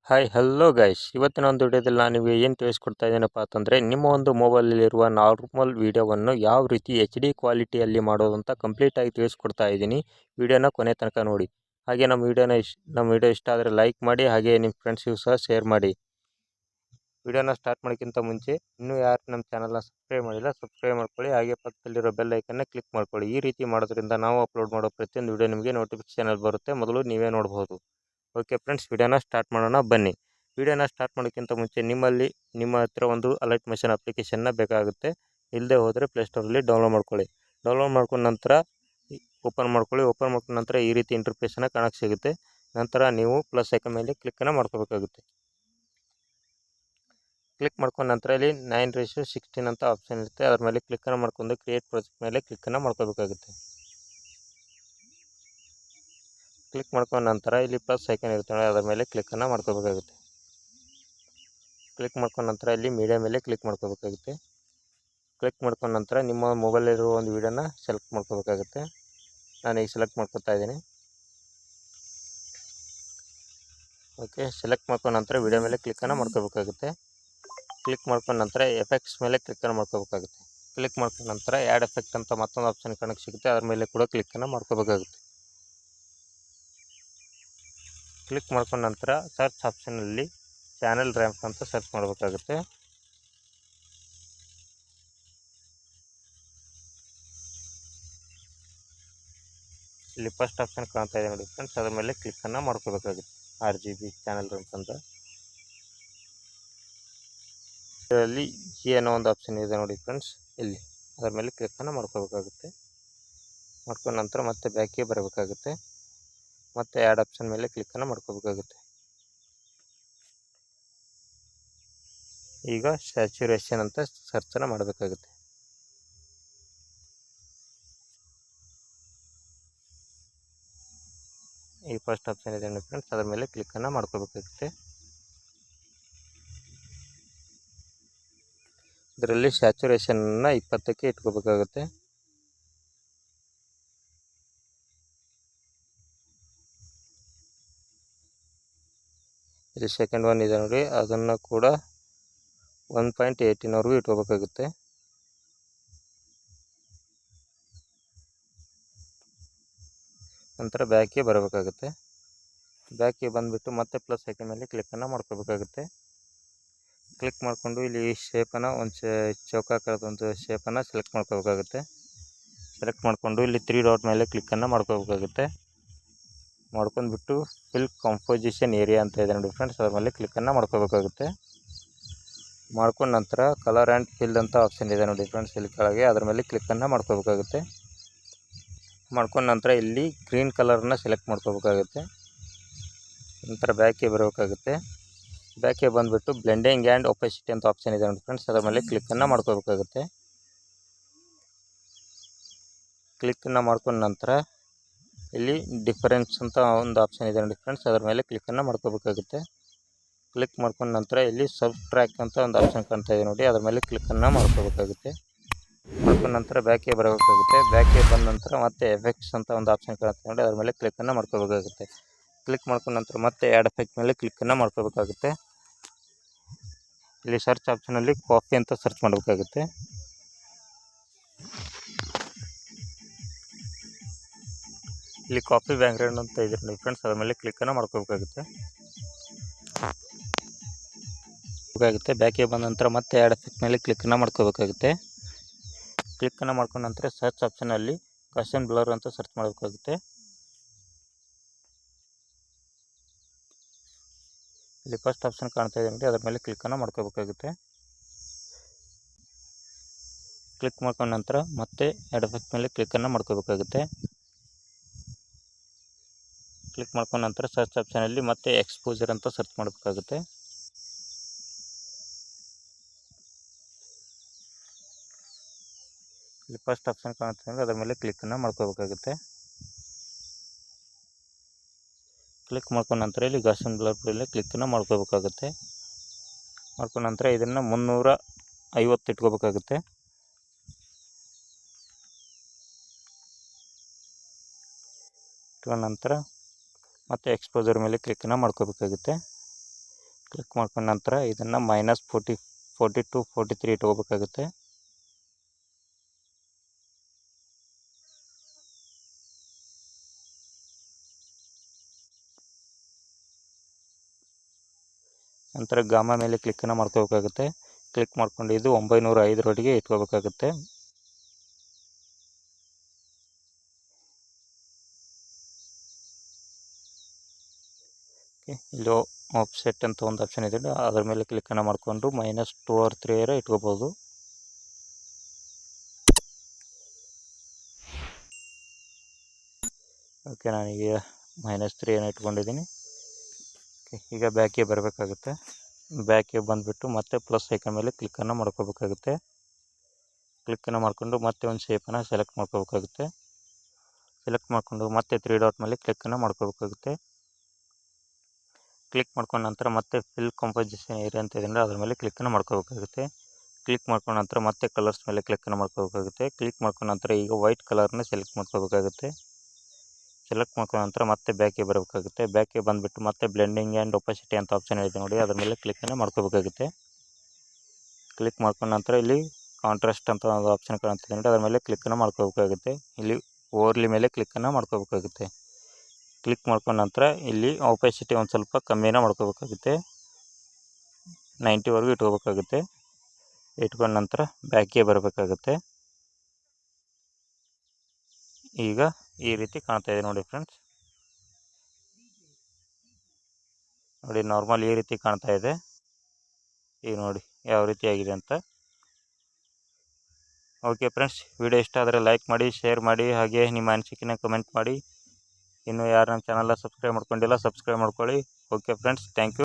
Hi hello guys, ಇವತ್ತಿನ ಒಂದು ವಿಡಿಯೋದಲ್ಲಿ ನಾನು ನಿಮಗೆ ಏನು ತಿಳಿಸ್ಕೊಡ್ತಾ ಇದ್ದೀನಪ್ಪ ಅಂತಂದರೆ, ನಿಮ್ಮ ಒಂದು ಮೊಬೈಲಲ್ಲಿರುವ ನಾರ್ಮಲ್ ವೀಡಿಯೋವನ್ನು ಯಾವ ರೀತಿ HD ಕ್ವಾಲಿಟಿಯಲ್ಲಿ ಮಾಡೋದು ಅಂತ ಕಂಪ್ಲೀಟಾಗಿ ತಿಳಿಸ್ಕೊಡ್ತಾ ಇದ್ದೀನಿ. ವಿಡಿಯೋನ ಕೊನೆ ತನಕ ನೋಡಿ. ಹಾಗೆ ನಮ್ಮ ವಿಡಿಯೋ ಇಷ್ಟ ಆದರೆ ಲೈಕ್ ಮಾಡಿ, ಹಾಗೆ ನಿಮ್ಮ ಫ್ರೆಂಡ್ಸ್ಗೂ ಸಹ ಶೇರ್ ಮಾಡಿ. ವಿಡಿಯೋನ ಸ್ಟಾರ್ಟ್ ಮಾಡೋಕ್ಕಿಂತ ಮುಂಚೆ ಇನ್ನೂ ಯಾರು ನಮ್ಮ ಚಾನಲ್ನ ಸಬ್ಸ್ಕ್ರೈಬ್ ಮಾಡಿಲ್ಲ, ಸಬ್ಸ್ಕ್ರೈಬ್ ಮಾಡ್ಕೊಳ್ಳಿ. ಹಾಗೆ ಪಕ್ಕದಲ್ಲಿರೋ ಬೆಲ್ ಐಕನ್ನ ಕ್ಲಿಕ್ ಮಾಡ್ಕೊಳ್ಳಿ. ಈ ರೀತಿ ಮಾಡೋದ್ರಿಂದ ನಾವು ಅಪ್ಲೋಡ್ ಮಾಡೋ ಪ್ರತಿಯೊಂದು ವಿಡಿಯೋ ನಿಮಗೆ ನೋಟಿಫಿಕೇಷನಲ್ಲಿ ಬರುತ್ತೆ, ಮೊದಲು ನೀವೇ ನೋಡ್ಬೋದು. ಓಕೆ ಫ್ರೆಂಡ್ಸ್, ವಿಡಿಯೋನ ಸ್ಟಾರ್ಟ್ ಮಾಡೋಣ ಬನ್ನಿ. ವಿಡಿಯೋನ ಸ್ಟಾರ್ಟ್ ಮಾಡೋಕ್ಕಿಂತ ಮುಂಚೆ ನಿಮ್ಮ ಹತ್ರ ಒಂದು ಅಲರ್ಟ್ ಮೆಷಿನ್ ಅಪ್ಲಿಕೇಶನ್ನ ಬೇಕಾಗುತ್ತೆ. ಇಲ್ಲದೆ ಹೋದರೆ ಪ್ಲೇಸ್ಟೋರಲ್ಲಿ ಡೌನ್ಲೋಡ್ ಮಾಡ್ಕೊಳ್ಳಿ. ಡೌನ್ಲೋಡ್ ಮಾಡ್ಕೊಂಡ ನಂತರ ಓಪನ್ ಮಾಡ್ಕೊಳ್ಳಿ. ಓಪನ್ ಮಾಡ್ಕೊಂಡ ನಂತರ ಈ ರೀತಿ ಇಂಟರ್ಫೇಸನ್ನು ಕಾಣಕ್ಕೆ ಸಿಗುತ್ತೆ. ನಂತರ ನೀವು ಪ್ಲಸ್ ಐಕನ್ ಮೇಲೆ ಕ್ಲಿಕ್ಕನ್ನು ಮಾಡ್ಕೋಬೇಕಾಗುತ್ತೆ. ಕ್ಲಿಕ್ ಮಾಡ್ಕೊಂಡ ನಂತರ ಇಲ್ಲಿ 9:16 ಅಂತ ಆಪ್ಷನ್ ಇರುತ್ತೆ. ಅದರ ಮೇಲೆ ಕ್ಲಿಕ್ಕನ್ನು ಮಾಡ್ಕೊಂಡು ಕ್ರಿಯೇಟ್ ಪ್ರಾಜೆಕ್ಟ್ ಮೇಲೆ ಕ್ಲಿಕ್ಕನ್ನು ಮಾಡ್ಕೋಬೇಕಾಗುತ್ತೆ. ಕ್ಲಿಕ್ ಮಾಡ್ಕೊಂಡ ನಂತರ ಇಲ್ಲಿ ಪ್ಲಸ್ ಐಕನ್ ಇರುತ್ತೆ, ಅದರ ಮೇಲೆ ಕ್ಲಿಕ್ಕನ್ನು ಮಾಡ್ಕೋಬೇಕಾಗುತ್ತೆ. ಕ್ಲಿಕ್ ಮಾಡ್ಕೊಂಡ ನಂತರ ಇಲ್ಲಿ ಮೀಡಿಯಾ ಮೇಲೆ ಕ್ಲಿಕ್ ಮಾಡ್ಕೋಬೇಕಾಗುತ್ತೆ. ಕ್ಲಿಕ್ ಮಾಡ್ಕೊಂಡ ನಂತರ ನಿಮ್ಮ ಮೊಬೈಲಲ್ಲಿರುವ ಒಂದು ವೀಡಿಯೋನ ಸೆಲೆಕ್ಟ್ ಮಾಡ್ಕೋಬೇಕಾಗುತ್ತೆ. ನಾನು ಈಗ ಸೆಲೆಕ್ಟ್ ಮಾಡ್ಕೊತಾ ಇದ್ದೀನಿ. ಓಕೆ, ಸೆಲೆಕ್ಟ್ ಮಾಡ್ಕೊಂಡ ನಂತರ ವೀಡಿಯೋ ಮೇಲೆ ಕ್ಲಿಕ್ಕನ್ನು ಮಾಡ್ಕೋಬೇಕಾಗುತ್ತೆ. ಕ್ಲಿಕ್ ಮಾಡ್ಕೊಂಡ ನಂತರ ಎಫೆಕ್ಟ್ಸ್ ಮೇಲೆ ಕ್ಲಿಕ್ಕನ್ನು ಮಾಡ್ಕೋಬೇಕಾಗುತ್ತೆ. ಕ್ಲಿಕ್ ಮಾಡ್ಕೊಂಡ ನಂತರ ಆ್ಯಡ್ ಎಫೆಕ್ಟ್ ಅಂತ ಮತ್ತೊಂದು ಆಪ್ಷನ್ ಕಾಣಕ್ಕೆ ಸಿಗುತ್ತೆ, ಅದರ ಮೇಲೆ ಕೂಡ ಕ್ಲಿಕ್ಕನ್ನು ಮಾಡ್ಕೋಬೇಕಾಗುತ್ತೆ. ಕ್ಲಿಕ್ ಮಾಡ್ಕೊಂಡ ನಂತರ ಸರ್ಚ್ ಆಪ್ಷನಲ್ಲಿ ಚಾನೆಲ್ ರ್ಯಾಂಪ್ ಅಂತ ಸರ್ಚ್ ಮಾಡಬೇಕಾಗುತ್ತೆ. ಇಲ್ಲಿ ಫಸ್ಟ್ ಆಪ್ಷನ್ ಕಾಣ್ತಾ ಇದೆ ನೋಡಿ ಫ್ರೆಂಡ್ಸ್, ಅದರ ಮೇಲೆ ಕ್ಲಿಕ್ಕನ್ನು ಮಾಡ್ಕೋಬೇಕಾಗುತ್ತೆ. RGB ಚಾನೆಲ್ ರ್ಯಾಂಪ್ ಅಂತ ಇದರಲ್ಲಿ G ಅನ್ನೋ ಒಂದು ಆಪ್ಷನ್ ಇದೆ ನೋಡಿ ಫ್ರೆಂಡ್ಸ್, ಇಲ್ಲಿ ಅದರ ಮೇಲೆ ಕ್ಲಿಕ್ಕನ್ನು ಮಾಡ್ಕೋಬೇಕಾಗುತ್ತೆ. ಮಾಡ್ಕೊಂಡ ನಂತರ ಮತ್ತೆ ಬ್ಯಾಕಿಗೆ ಬರಬೇಕಾಗುತ್ತೆ. ಮತ್ತೆ ಆ್ಯಡ್ ಆಪ್ಷನ್ ಮೇಲೆ ಕ್ಲಿಕ್ಕನ್ನು ಮಾಡ್ಕೋಬೇಕಾಗುತ್ತೆ. ಈಗ ಸ್ಯಾಚುರೇಷನ್ ಅಂತ ಸರ್ಚನ್ನು ಮಾಡಬೇಕಾಗುತ್ತೆ. ಈ ಫಸ್ಟ್ ಆಪ್ಷನ್ ಇದೆ ನೋಡಿ ಫ್ರೆಂಡ್ಸ್, ಅದರ ಮೇಲೆ ಕ್ಲಿಕ್ಕನ್ನು ಮಾಡ್ಕೋಬೇಕಾಗುತ್ತೆ. ಇದರಲ್ಲಿ ಸ್ಯಾಚುರೇಷನ್ನ 20ಕ್ಕೆ ಇಟ್ಕೋಬೇಕಾಗುತ್ತೆ. ಇಲ್ಲಿ ಸೆಕೆಂಡ್ ಒನ್ ಇದೆ ನೋಡಿ, ಅದನ್ನು ಕೂಡ 1.18ವರೆಗೂ ಇಟ್ಕೋಬೇಕಾಗುತ್ತೆ. ನಂತರ ಬ್ಯಾಕಿಗೆ ಬರಬೇಕಾಗುತ್ತೆ. ಬ್ಯಾಕಿಗೆ ಬಂದುಬಿಟ್ಟು ಮತ್ತೆ ಪ್ಲಸ್ ಐಕನ್ ಮೇಲೆ ಕ್ಲಿಕ್ಕನ್ನು ಮಾಡ್ಕೋಬೇಕಾಗುತ್ತೆ. ಕ್ಲಿಕ್ ಮಾಡಿಕೊಂಡು ಇಲ್ಲಿ ಶೇಪನ್ನು ಒಂದು ಚೌಕಾಕಾರದ ಒಂದು ಶೇಪನ್ನು ಸೆಲೆಕ್ಟ್ ಮಾಡ್ಕೋಬೇಕಾಗುತ್ತೆ. ಸೆಲೆಕ್ಟ್ ಮಾಡಿಕೊಂಡು ಇಲ್ಲಿ 3 ಡಾಟ್ ಮೇಲೆ ಕ್ಲಿಕ್ಕನ್ನು ಮಾಡ್ಕೋಬೇಕಾಗುತ್ತೆ. ಮಾಡ್ಕೊಂಡ್ಬಿಟ್ಟು ಫಿಲ್ ಕಂಪೋಸಿಷನ್ ಏರಿಯಾ ಅಂತ ಇದೆ ನೋಡಿ ಫ್ರೆಂಡ್ಸ್, ಅದ್ರ ಮೇಲೆ ಕ್ಲಿಕ್ಕನ್ನು ಮಾಡ್ಕೋಬೇಕಾಗುತ್ತೆ. ಮಾಡ್ಕೊಂಡ ನಂತರ ಕಲರ್ ಆ್ಯಂಡ್ ಫಿಲ್ ಅಂತ ಆಪ್ಷನ್ ಇದೆ ನೋಡಿ ಫ್ರೆಂಡ್ಸ್, ಇಲ್ಲಿ ಕೆಳಗೆ ಅದರ ಮೇಲೆ ಕ್ಲಿಕ್ಕನ್ನು ಮಾಡ್ಕೋಬೇಕಾಗುತ್ತೆ. ಮಾಡ್ಕೊಂಡ ನಂತರ ಇಲ್ಲಿ ಗ್ರೀನ್ ಕಲರ್ನ ಸೆಲೆಕ್ಟ್ ಮಾಡ್ಕೋಬೇಕಾಗುತ್ತೆ. ನಂತರ ಬ್ಯಾಕಿಗೆ ಬರಬೇಕಾಗುತ್ತೆ. ಬ್ಯಾಕಿಗೆ ಬಂದುಬಿಟ್ಟು ಬ್ಲೆಂಡಿಂಗ್ ಆ್ಯಂಡ್ ಒಪೆಸಿಟಿ ಅಂತ ಆಪ್ಷನ್ ಇದೆ ನೋಡಿ ಫ್ರೆಂಡ್ಸ್, ಅದರ ಮೇಲೆ ಕ್ಲಿಕ್ಕನ್ನು ಮಾಡ್ಕೋಬೇಕಾಗುತ್ತೆ. ಕ್ಲಿಕ್ಕನ್ನು ಮಾಡ್ಕೊಂಡ ನಂತರ ಇಲ್ಲಿ ಡಿಫರೆನ್ಸ್ ಅಂತ ಒಂದು ಆಪ್ಷನ್ ಇದೆ ನೋಡಿ ಫ್ರೆಂಡ್ಸ್, ಅದರ ಮೇಲೆ ಕ್ಲಿಕ್ಕನ್ನು ಮಾಡ್ಕೋಬೇಕಾಗುತ್ತೆ. ಕ್ಲಿಕ್ ಮಾಡ್ಕೊಂಡ ನಂತರ ಇಲ್ಲಿ ಸಬ್ಟ್ರ್ಯಾಕ್ಟ್ ಅಂತ ಒಂದು ಆಪ್ಷನ್ ಕಾಣ್ತಾ ಇದೆ ನೋಡಿ, ಅದರ ಮೇಲೆ ಕ್ಲಿಕ್ಕನ್ನು ಮಾಡ್ಕೋಬೇಕಾಗುತ್ತೆ. ಮಾಡ್ಕೊಂಡ ನಂತರ ಬ್ಯಾಕಿಗೆ ಬರಬೇಕಾಗುತ್ತೆ. ಬ್ಯಾಕಿಗೆ ಬಂದ ನಂತರ ಮತ್ತೆ ಎಫೆಕ್ಟ್ಸ್ ಅಂತ ಒಂದು ಆಪ್ಷನ್ ಕಾಣ್ತಾ ನೋಡಿ, ಅದರ ಮೇಲೆ ಕ್ಲಿಕ್ಕನ್ನು ಮಾಡ್ಕೋಬೇಕಾಗುತ್ತೆ. ಕ್ಲಿಕ್ ಮಾಡ್ಕೊಂಡ ನಂತರ ಮತ್ತೆ ಆ್ಯಡ್ ಎಫೆಕ್ಟ್ ಮೇಲೆ ಕ್ಲಿಕ್ಕನ್ನು ಮಾಡ್ಕೋಬೇಕಾಗುತ್ತೆ. ಇಲ್ಲಿ ಸರ್ಚ್ ಆಪ್ಷನಲ್ಲಿ ಕಾಫಿ ಅಂತ ಸರ್ಚ್ ಮಾಡಬೇಕಾಗುತ್ತೆ. ಇಲ್ಲಿ ಕಾಫಿ ಬ್ಯಾಕ್ಗ್ರೌಂಡ್ ಅಂತ ಇದೆ ನೋಡಿ ಫ್ರೆಂಡ್ಸ್, ಅದರ ಮೇಲೆ ಕ್ಲಿಕ್ಕನ್ನು ಮಾಡ್ಕೋಬೇಕಾಗುತ್ತೆ. ಬ್ಯಾಕಿಗೆ ಬಂದ ನಂತರ ಮತ್ತೆ ಆ್ಯಡ್ ಎಫೆಕ್ಟ್ ಮೇಲೆ ಕ್ಲಿಕ್ಕನ್ನು ಮಾಡ್ಕೋಬೇಕಾಗುತ್ತೆ. ಕ್ಲಿಕ್ಕನ್ನು ಮಾಡ್ಕೊಂಡ ನಂತರ ಸರ್ಚ್ ಆಪ್ಷನಲ್ಲಿ ಗೌಸಿಯನ್ ಬ್ಲರ್ ಅಂತ ಸರ್ಚ್ ಮಾಡಬೇಕಾಗುತ್ತೆ. ಇಲ್ಲಿ ಫಸ್ಟ್ ಆಪ್ಷನ್ ಕಾಣ್ತಾ ಇದೆ ನೋಡಿ, ಅದರ ಮೇಲೆ ಕ್ಲಿಕ್ಕನ್ನು ಮಾಡ್ಕೋಬೇಕಾಗುತ್ತೆ. ಕ್ಲಿಕ್ ಮಾಡ್ಕೊಂಡ ನಂತರ ಮತ್ತೆ ಆ್ಯಡ್ ಎಫೆಕ್ಟ್ ಮೇಲೆ ಕ್ಲಿಕ್ಕನ್ನು ಮಾಡ್ಕೋಬೇಕಾಗುತ್ತೆ. ಕ್ಲಿಕ್ ಮಾಡ್ಕೊಂಡ ನಂತರ ಸರ್ಚ್ ಆಪ್ಷನಲ್ಲಿ ಮತ್ತೆ ಎಕ್ಸ್ಪೋಜರ್ ಅಂತ ಸರ್ಚ್ ಮಾಡಬೇಕಾಗುತ್ತೆ. ಇಲ್ಲಿ ಫಸ್ಟ್ ಆಪ್ಷನ್ ಕಾಣುತ್ತೆ ಅಂದರೆ ಅದರ ಮೇಲೆ ಕ್ಲಿಕ್ಕನ್ನು ಮಾಡ್ಕೋಬೇಕಾಗುತ್ತೆ. ಕ್ಲಿಕ್ ಮಾಡ್ಕೊಂಡ ನಂತರ ಇಲ್ಲಿ ಗೌಸಿಯನ್ ಬ್ಲರ್ ಮೇಲೆ ಕ್ಲಿಕ್ಕನ್ನು ಮಾಡ್ಕೋಬೇಕಾಗುತ್ತೆ. ಮಾಡ್ಕೊಂಡ ನಂತರ ಇದನ್ನು 350 ಇಟ್ಕೋಬೇಕಾಗುತ್ತೆ. ಇಟ್ಕೊಂಡ ನಂತರ ಮತ್ತೆ ಎಕ್ಸ್ಪೋಜರ್ ಮೇಲೆ ಕ್ಲಿಕ್ಕನ್ನು ಮಾಡ್ಕೋಬೇಕಾಗುತ್ತೆ. ಕ್ಲಿಕ್ ಮಾಡ್ಕೊಂಡ ನಂತರ ಇದನ್ನು -42 ಇಟ್ಕೋಬೇಕಾಗುತ್ತೆ. ನಂತರ ಗಾಮ ಮೇಲೆ ಕ್ಲಿಕ್ಕನ್ನು ಮಾಡ್ಕೋಬೇಕಾಗುತ್ತೆ. ಕ್ಲಿಕ್ ಮಾಡ್ಕೊಂಡು ಇದು 905 ಇಟ್ಕೋಬೇಕಾಗುತ್ತೆ. ಇಲ್ಲಿ ಆಫ್ಸೆಟ್ ಅಂತ ಒಂದು ಆಪ್ಷನ್ ಇದೆ, ಅದರ ಮೇಲೆ ಕ್ಲಿಕ್ಕನ್ನು ಮಾಡಿಕೊಂಡು -2 or 3 ಇಟ್ಕೋಬೋದು. ಓಕೆ, ನಾನೀಗ -3 ಇಟ್ಕೊಂಡಿದ್ದೀನಿ. ಈಗ ಬ್ಯಾಕಿಗೆ ಬರಬೇಕಾಗುತ್ತೆ. ಬ್ಯಾಕಿಗೆ ಬಂದುಬಿಟ್ಟು ಮತ್ತೆ ಪ್ಲಸ್ ಐಕನ್ ಮೇಲೆ ಕ್ಲಿಕ್ಕನ್ನು ಮಾಡ್ಕೋಬೇಕಾಗುತ್ತೆ. ಕ್ಲಿಕ್ಕನ್ನು ಮಾಡಿಕೊಂಡು ಮತ್ತೆ ಒಂದು ಶೇಪನ್ನು ಸೆಲೆಕ್ಟ್ ಮಾಡ್ಕೋಬೇಕಾಗುತ್ತೆ. ಸೆಲೆಕ್ಟ್ ಮಾಡಿಕೊಂಡು ಮತ್ತೆ 3 ಡಾಟ್ ಮೇಲೆ ಕ್ಲಿಕ್ಕನ್ನು ಮಾಡ್ಕೋಬೇಕಾಗುತ್ತೆ. ಕ್ಲಿಕ್ ಮಾಡ್ಕೊಂಡ ನಂತರ ಮತ್ತೆ ಫಿಲ್ ಕಂಪೋಸಿಷನ್ ಏರಿಯಾ ಅಂತ ಇದೆ, ಅದರ ಮೇಲೆ ಕ್ಲಿಕ್ಕನ್ನು ಮಾಡ್ಕೋಬೇಕಾಗುತ್ತೆ. ಕ್ಲಿಕ್ ಮಾಡ್ಕೊಂಡ ನಂತರ ಮತ್ತೆ ಕಲರ್ಸ್ ಮೇಲೆ ಕ್ಲಿಕ್ಕನ್ನು ಮಾಡ್ಕೋಬೇಕಾಗುತ್ತೆ. ಕ್ಲಿಕ್ ಮಾಡ್ಕೊಂಡ ನಂತರ ಈಗ ವೈಟ್ ಕಲರ್ನ ಸೆಲೆಕ್ಟ್ ಮಾಡ್ಕೋಬೇಕಾಗುತ್ತೆ. ಸೆಲೆಕ್ಟ್ ಮಾಡ್ಕೊಂಡ ನಂತರ ಮತ್ತೆ ಬ್ಯಾಕಿಗೆ ಬರಬೇಕಾಗುತ್ತೆ. ಬ್ಯಾಕಿಗೆ ಬಂದುಬಿಟ್ಟು ಮತ್ತೆ ಬ್ಲೆಂಡಿಂಗ್ ಆ್ಯಂಡ್ ಒಪಾಸಿಟಿ ಅಂತ ಆಪ್ಷನ್ ಇದೆ ನೋಡಿ, ಅದರ ಮೇಲೆ ಕ್ಲಿಕ್ಕನ್ನು ಮಾಡ್ಕೋಬೇಕಾಗುತ್ತೆ. ಕ್ಲಿಕ್ ಮಾಡ್ಕೊಂಡ ನಂತರ ಇಲ್ಲಿ ಕಾಂಟ್ರಾಸ್ಟ್ ಅಂತ ಒಂದು ಆಪ್ಷನ್ ಕಾಣ್ತಿದೆ ನೋಡಿ, ಅದರ ಮೇಲೆ ಕ್ಲಿಕ್ಕನ್ನು ಮಾಡ್ಕೋಬೇಕಾಗುತ್ತೆ. ಇಲ್ಲಿ ಓವರ್ಲಿ ಮೇಲೆ ಕ್ಲಿಕ್ಕನ್ನು ಮಾಡ್ಕೋಬೇಕಾಗುತ್ತೆ. ಕ್ಲಿಕ್ ಮಾಡ್ಕೊಂಡ ನಂತರ ಇಲ್ಲಿ ಒಪಾಸಿಟಿ ಒಂದು ಸ್ವಲ್ಪ ಕಮ್ಮಿನ ಮಾಡ್ಕೋಬೇಕಾಗುತ್ತೆ. 90 ಇಟ್ಕೋಬೇಕಾಗುತ್ತೆ. ಇಟ್ಕೊಂಡ ನಂತರ ಬ್ಯಾಕಿಗೆ ಬರಬೇಕಾಗುತ್ತೆ. ಈಗ ಈ ರೀತಿ ಕಾಣ್ತಾ ಇದೆ ನೋಡಿ ಫ್ರೆಂಡ್ಸ್. ನೋಡಿ, ನಾರ್ಮಲ್ ಈ ರೀತಿ ಕಾಣ್ತಾ ಇದೆ. ಈಗ ನೋಡಿ ಯಾವ ರೀತಿ ಆಗಿದೆ ಅಂತ. ಓಕೆ ಫ್ರೆಂಡ್ಸ್, ವಿಡಿಯೋ ಇಷ್ಟ ಆದರೆ ಲೈಕ್ ಮಾಡಿ, ಶೇರ್ ಮಾಡಿ, ಹಾಗೆ ನಿಮ್ಮ ಅನಿಸಿಕೆನ ಕಮೆಂಟ್ ಮಾಡಿ. ಇನ್ನು ಯಾರು ನಮ್ಮ ಚಾನಲ್ನ ಸಬ್ಸ್ಕ್ರೈಬ್ ಮಾಡ್ಕೊಂಡಿಲ್ಲ, ಸಬ್ಸ್ಕ್ರೈಬ್ ಮಾಡ್ಕೊಳ್ಳಿ. Okay friends, thank you.